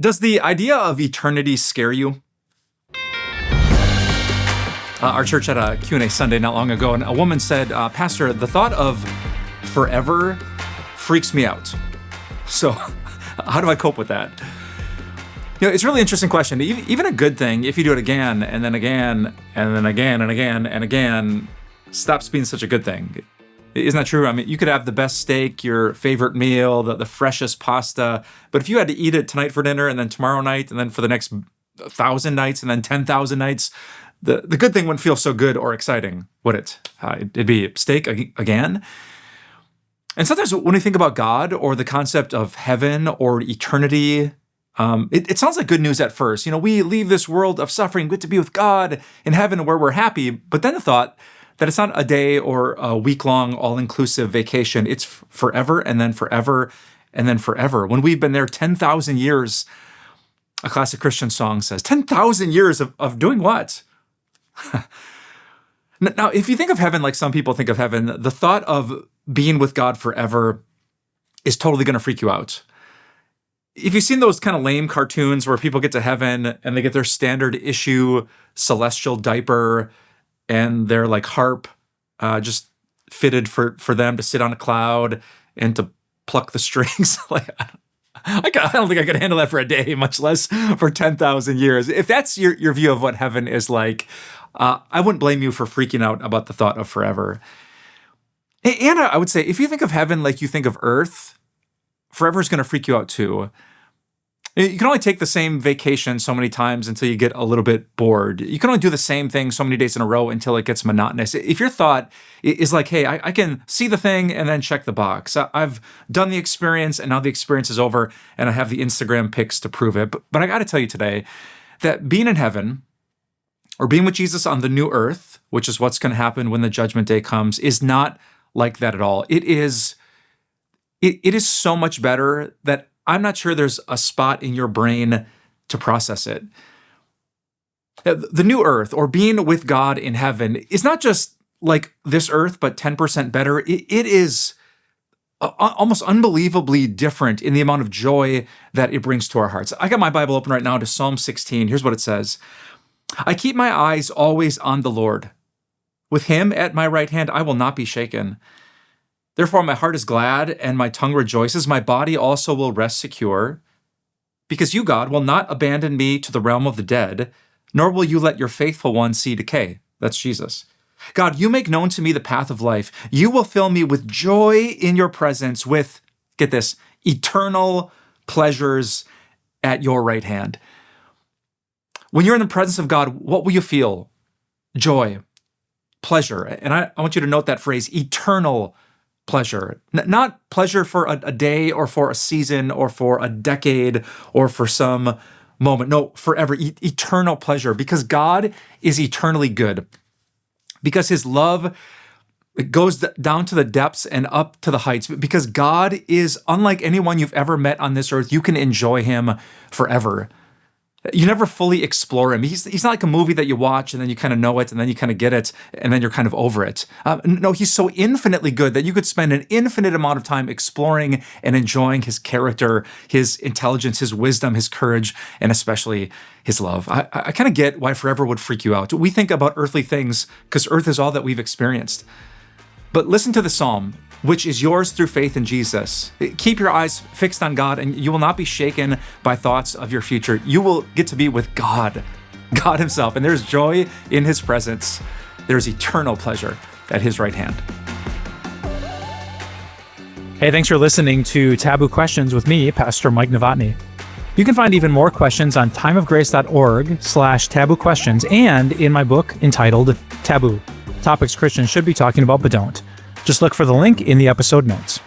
Does the idea of eternity scare you? Our church had a Q&A Sunday not long ago, and a woman said, Pastor, the thought of forever freaks me out. So how do I cope with that? It's a really interesting question. Even a good thing, if you do it again, and then again, and then again, and again, and again, stops being such a good thing. Isn't that true? I mean, you could have the best steak, your favorite meal, the freshest pasta, but if you had to eat it tonight for dinner, and then tomorrow night, and then for the next 1,000 nights, and then 10,000 nights, the good thing wouldn't feel so good or exciting, would it? It'd be steak again. And sometimes when we think about God or the concept of heaven or eternity, it sounds like good news at first. We leave this world of suffering, get to be with God in heaven where we're happy. But then the thought that it's not a day or a week-long all-inclusive vacation. It's forever and then forever and then forever. When we've been there 10,000 years, a classic Christian song says, 10,000 years of doing what? Now, if you think of heaven like some people think of heaven, the thought of being with God forever is totally going to freak you out. If you've seen those kind of lame cartoons where people get to heaven and they get their standard issue celestial diaper and their harp just fitted for them to sit on a cloud and to pluck the strings, I don't think I could handle that for a day, much less for 10,000 years. If that's your view of what heaven is like, I wouldn't blame you for freaking out about the thought of forever. And I would say, if you think of heaven like you think of earth, forever is going to freak you out too. You can only take the same vacation so many times until you get a little bit bored. You can only do the same thing so many days in a row until it gets monotonous. If your thought is like, hey, I can see the thing and then check the box. I've done the experience and now the experience is over and I have the Instagram pics to prove it. But I got to tell you today that being in heaven or being with Jesus on the new earth, which is what's going to happen when the judgment day comes, is not like that at all. It is so much better that I'm not sure there's a spot in your brain to process it. The new earth, or being with God in heaven, is not just like this earth, but 10% better. It is almost unbelievably different in the amount of joy that it brings to our hearts. I got my Bible open right now to Psalm 16. Here's what it says. I keep my eyes always on the Lord. With him at my right hand, I will not be shaken. Therefore, my heart is glad and my tongue rejoices. My body also will rest secure. Because you, God, will not abandon me to the realm of the dead, nor will you let your faithful one see decay. That's Jesus. God, you make known to me the path of life. You will fill me with joy in your presence with, get this, eternal pleasures at your right hand. When you're in the presence of God, what will you feel? Joy, pleasure. And I want you to note that phrase, eternal pleasure. Not pleasure for a day or for a season or for a decade or for some moment. No, forever, eternal pleasure, because God is eternally good. Because his love goes down to the depths and up to the heights. Because God is unlike anyone you've ever met on this earth. You can enjoy him forever. You never fully explore him. He's not like a movie that you watch and then you kind of know it and then you kind of get it and then you're kind of over it. No, he's so infinitely good that you could spend an infinite amount of time exploring and enjoying his character, his intelligence, his wisdom, his courage, and especially his love. I kind of get why forever would freak you out. We think about earthly things because earth is all that we've experienced. But listen to the psalm, which is yours through faith in Jesus. Keep your eyes fixed on God, and you will not be shaken by thoughts of your future. You will get to be with God himself, and there's joy in his presence. There's eternal pleasure at his right hand. Hey, thanks for listening to Taboo Questions with me, Pastor Mike Novotny. You can find even more questions on timeofgrace.org/taboo questions and in my book entitled Taboo, Topics Christians Should Be Talking About But Don't. Just look for the link in the episode notes.